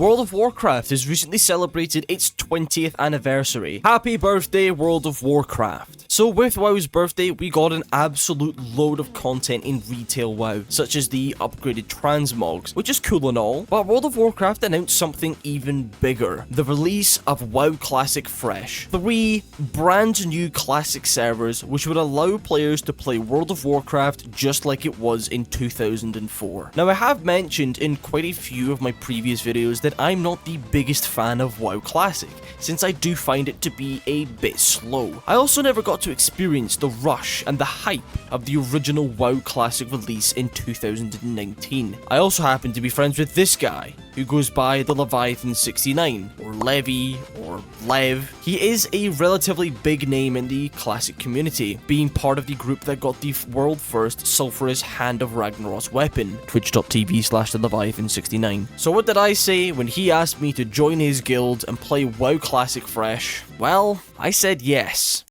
World of Warcraft has recently celebrated its 20th anniversary. Happy birthday, World of Warcraft. So with WoW's birthday, we got an absolute load of content in retail WoW, such as the upgraded transmogs, which is cool and all, but World of Warcraft announced something even bigger: the release of WoW Classic Fresh. 3 brand new classic servers which would allow players to play World of Warcraft just like it was in 2004. Now, I have mentioned in quite a few of my previous videos that I'm not the biggest fan of WoW Classic, since I do find it to be a bit slow. I also never got to experience the rush and the hype of the original WoW Classic release in 2019. I also happen to be friends with this guy, who goes by the Leviathan69, or Levy, or Lev. He is a relatively big name in the classic community, being part of the group that got the world first sulphurous Hand of Ragnaros weapon, twitch.tv/theleviathan69. So what did I say when he asked me to join his guild and play WoW Classic Fresh? Well, I said yes.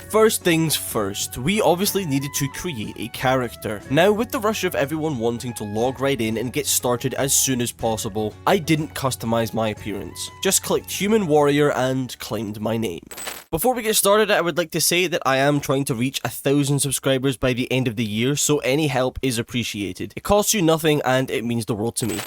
First things first, we obviously needed to create a character. Now, with the rush of everyone wanting to log right in and get started as soon as possible, I didn't customize my appearance. Just clicked Human Warrior and claimed my name. Before we get started, I would like to say that I am trying to reach 1,000 subscribers by the end of the year, so any help is appreciated. It costs you nothing and it means the world to me.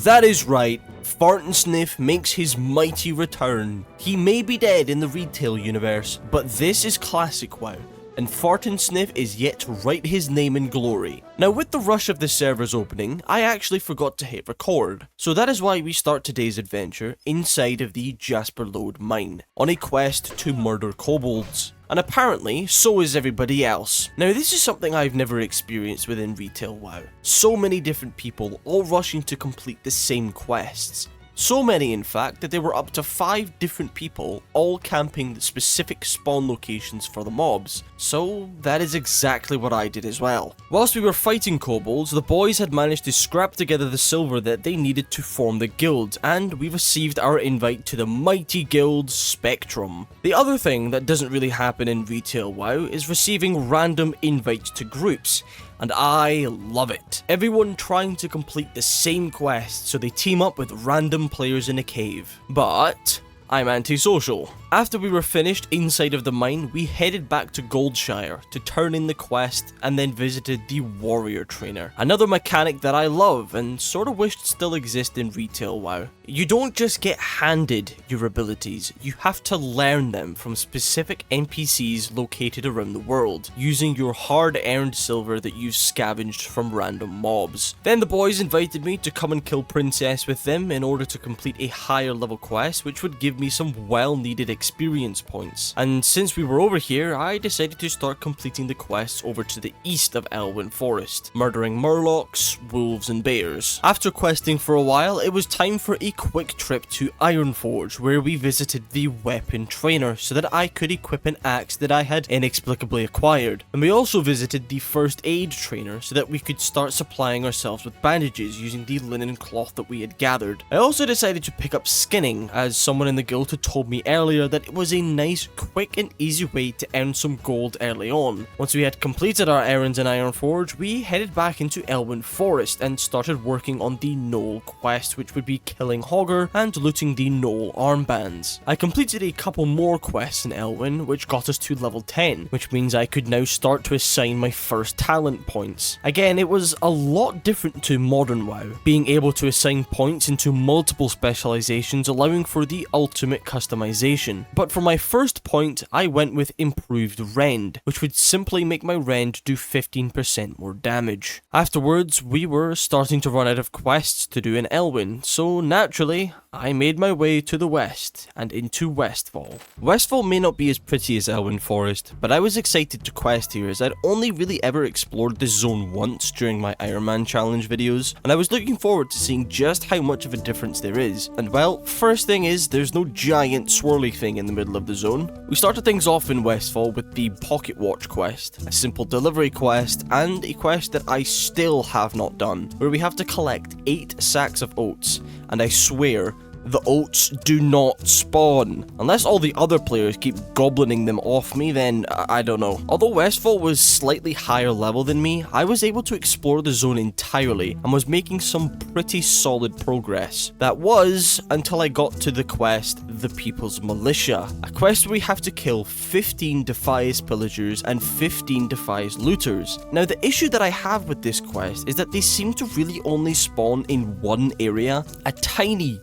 That is right, Fart and Sniff makes his mighty return. He may be dead in the retail universe, but this is classic WoW, and Fart and Sniff is yet to write his name in glory. Now, with the rush of the server's opening, I actually forgot to hit record, so that is why we start today's adventure inside of the Jasper Lode mine, on a quest to murder kobolds. And apparently, so is everybody else. Now, this is something I've never experienced within retail WoW. So many different people all rushing to complete the same quests. So many, in fact, that there were up to 5 different people all camping the specific spawn locations for the mobs. So that is exactly what I did as well. Whilst we were fighting kobolds, the boys had managed to scrap together the silver that they needed to form the guild, and we received our invite to the mighty guild Spectrum. The other thing that doesn't really happen in retail WoW is receiving random invites to groups. And I love it. Everyone trying to complete the same quest, so they team up with random players in a cave. But I'm antisocial. After we were finished inside of the mine, we headed back to Goldshire to turn in the quest and then visited the Warrior Trainer. Another mechanic that I love and sort of wished still exists in retail WoW. You don't just get handed your abilities, you have to learn them from specific NPCs located around the world, using your hard-earned silver that you've scavenged from random mobs. Then the boys invited me to come and kill Princess with them in order to complete a higher level quest, which would give me some well-needed experience points. And since we were over here, I decided to start completing the quests over to the east of Elwynn Forest, murdering murlocs, wolves and bears. After questing for a while, it was time for a quick trip to Ironforge, where we visited the weapon trainer so that I could equip an axe that I had inexplicably acquired. And we also visited the first aid trainer so that we could start supplying ourselves with bandages using the linen cloth that we had gathered. I also decided to pick up skinning, as someone in the guild had told me earlier that it was a nice, quick and easy way to earn some gold early on. Once we had completed our errands in Ironforge, we headed back into Elwynn Forest and started working on the Knoll quest, which would be killing Hogger and looting the Knoll armbands. I completed a couple more quests in Elwynn, which got us to level 10, which means I could now start to assign my first talent points. Again, it was a lot different to modern WoW, being able to assign points into multiple specializations, allowing for the ultimate customization. again. But for my first point, I went with improved rend, which would simply make my rend do 15% more damage. Afterwards, we were starting to run out of quests to do in Elwynn, so naturally, I made my way to the west and into Westfall. Westfall may not be as pretty as Elwynn Forest, but I was excited to quest here as I'd only really ever explored this zone once during my Iron Man challenge videos, and I was looking forward to seeing just how much of a difference there is. And well, first thing is, there's no giant swirly thing in the middle of the zone. We started things off in Westfall with the Pocket Watch quest, a simple delivery quest, and a quest that I still have not done, where we have to collect 8 sacks of oats, and I swear, the oats do not spawn. Unless all the other players keep goblining them off me, then I don't know. Although Westfall was slightly higher level than me, I was able to explore the zone entirely and was making some pretty solid progress. That was until I got to the quest, The People's Militia, a quest where we have to kill 15 Defias pillagers and 15 Defias looters. Now the issue that I have with this quest is that they seem to really only spawn in one area, a tiny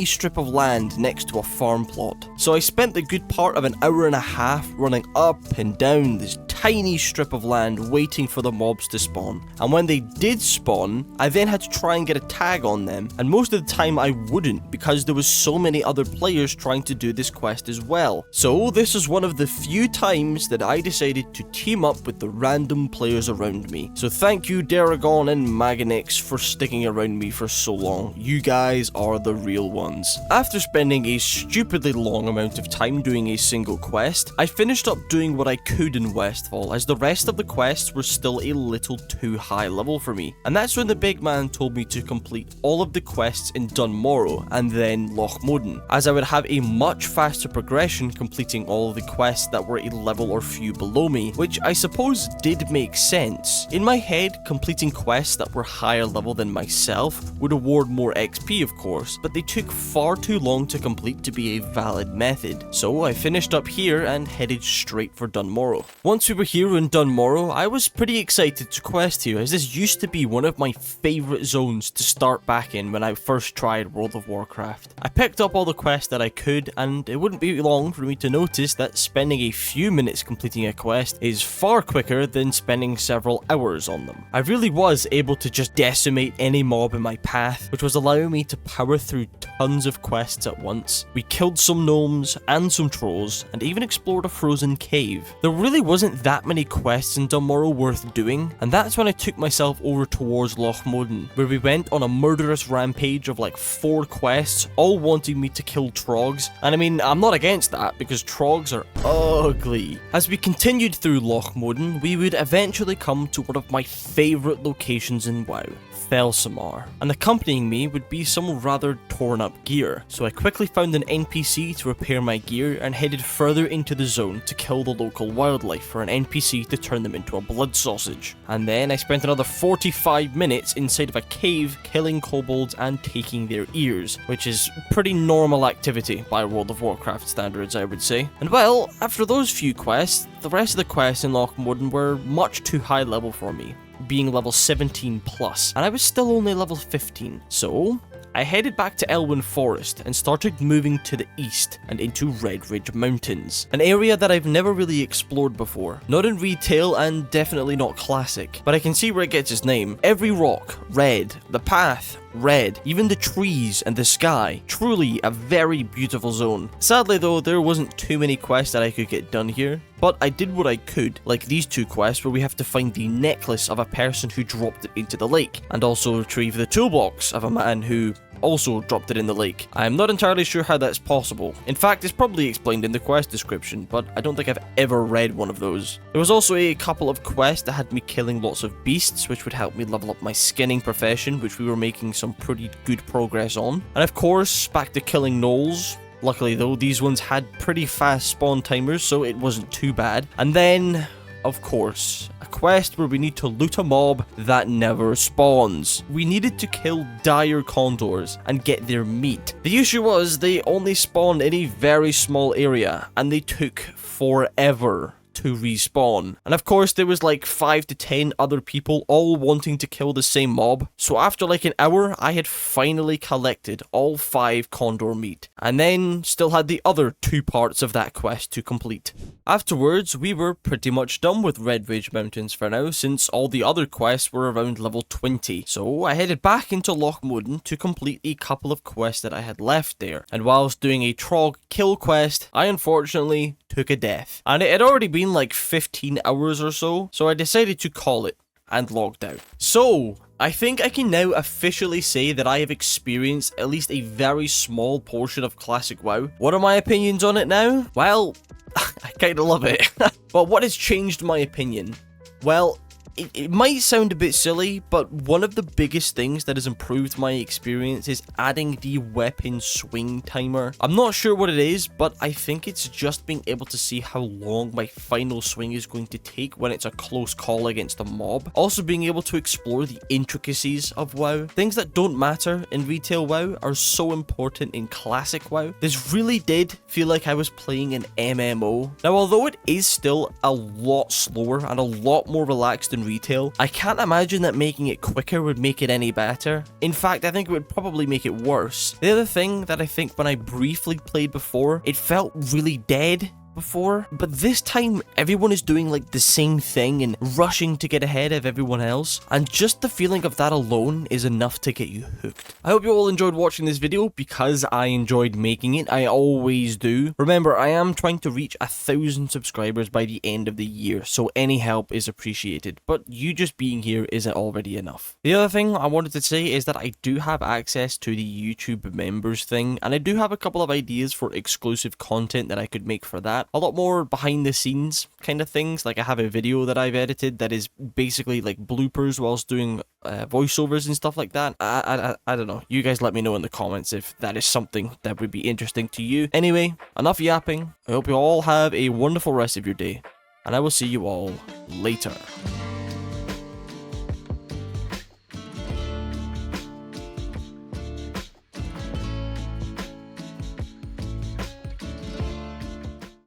strip of land next to a farm plot. So I spent the good part of an hour and a half running up and down this tiny strip of land waiting for the mobs to spawn. And when they did spawn, I then had to try and get a tag on them, and most of the time I wouldn't because there was so many other players trying to do this quest as well. So this was one of the few times that I decided to team up with the random players around me. So thank you Daragon and Maganix for sticking around me for so long. You guys are the real ones. After spending a stupidly long amount of time doing a single quest, I finished up doing what I could in Westfall, as the rest of the quests were still a little too high level for me. And that's when the big man told me to complete all of the quests in Dun Morogh and then Loch Modan, as I would have a much faster progression completing all of the quests that were a level or few below me, which I suppose did make sense. In my head, completing quests that were higher level than myself would award more XP of course, but they took far too long to complete to be a valid method. So I finished up here and headed straight for Dun Morogh. Once we were here in Dun Morogh, I was pretty excited to quest here, as this used to be one of my favourite zones to start back in when I first tried World of Warcraft. I picked up all the quests that I could, and it wouldn't be long for me to notice that spending a few minutes completing a quest is far quicker than spending several hours on them. I really was able to just decimate any mob in my path, which was allowing me to power through tons of quests at once. We killed some gnomes and some trolls, and even explored a frozen cave. There really wasn't that many quests in Dun Morogh worth doing, and that's when I took myself over towards Loch Modan, where we went on a murderous rampage of like 4 quests, all wanting me to kill trogs. And I mean, I'm not against that, because trogs are ugly. As we continued through Loch Modan, we would eventually come to one of my favourite locations in WoW, Felsamar, and accompanying me would be some rather torn up gear. So I quickly found an NPC to repair my gear and headed further into the zone to kill the local wildlife for an NPC to turn them into a blood sausage. And then I spent another 45 minutes inside of a cave killing kobolds and taking their ears, which is pretty normal activity by World of Warcraft standards, I would say. And well, after those few quests, the rest of the quests in Loch Modan were much too high level for me, being level 17 plus, and I was still only level 15. So I headed back to Elwynn Forest and started moving to the east and into Redridge Mountains, an area that I've never really explored before. Not in retail and definitely not classic, but I can see where it gets its name. Every rock, red. The path, red. Even the trees and the sky. Truly a very beautiful zone. Sadly though, there wasn't too many quests that I could get done here, but I did what I could, like these 2 quests where we have to find the necklace of a person who dropped it into the lake, and also retrieve the toolbox of a man who also dropped it in the lake. I am not entirely sure how that's possible. In fact, it's probably explained in the quest description, but I don't think I've ever read one of those. There was also a couple of quests that had me killing lots of beasts, which would help me level up my skinning profession, which we were making some pretty good progress on. And of course, back to killing gnolls. Luckily though, these ones had pretty fast spawn timers, so it wasn't too bad. And then, of course, a quest where we need to loot a mob that never spawns. We needed to kill dire condors and get their meat. The issue was they only spawned in a very small area, and they took forever. to respawn. And of course, there was like 5 to 10 other people all wanting to kill the same mob. So after like an hour, I had finally collected all 5 condor meat, and then still had the other 2 parts of that quest to complete. Afterwards, we were pretty much done with Redridge Mountains for now, since all the other quests were around level 20. So I headed back into Loch Modan to complete a couple of quests that I had left there. And whilst doing a Trog kill quest, I unfortunately took a death. And it had already been like 15 hours or so, so I decided to call it and logged out. So I think I can now officially say that I have experienced at least a very small portion of Classic WoW. What are my opinions on it now? Well, I kinda love it. But what has changed my opinion? Well, it might sound a bit silly, but one of the biggest things that has improved my experience is adding the weapon swing timer. I'm not sure what it is, but I think it's just being able to see how long my final swing is going to take when it's a close call against a mob. Also being able to explore the intricacies of WoW. Things that don't matter in retail WoW are so important in classic WoW. This really did feel like I was playing an MMO. Now, although it is still a lot slower and a lot more relaxed than retail, I can't imagine that making it quicker would make it any better. In fact, I think it would probably make it worse. The other thing that I think when I briefly played before, it felt really dead before, but this time everyone is doing like the same thing and rushing to get ahead of everyone else, and just the feeling of that alone is enough to get you hooked. I hope you all enjoyed watching this video, because I enjoyed making it. I always do. Remember, I am trying to reach 1,000 subscribers by the end of the year, so any help is appreciated, but you just being here isn't already enough. The other thing I wanted to say is that I do have access to the YouTube members thing, and I do have a couple of ideas for exclusive content that I could make for that. A lot more behind the scenes kind of things. Like I have a video that I've edited that is basically like bloopers whilst doing voiceovers and stuff like that. I don't know. You guys let me know in the comments if that is something that would be interesting to you. Anyway, enough yapping. I hope you all have a wonderful rest of your day, and I will see you all later.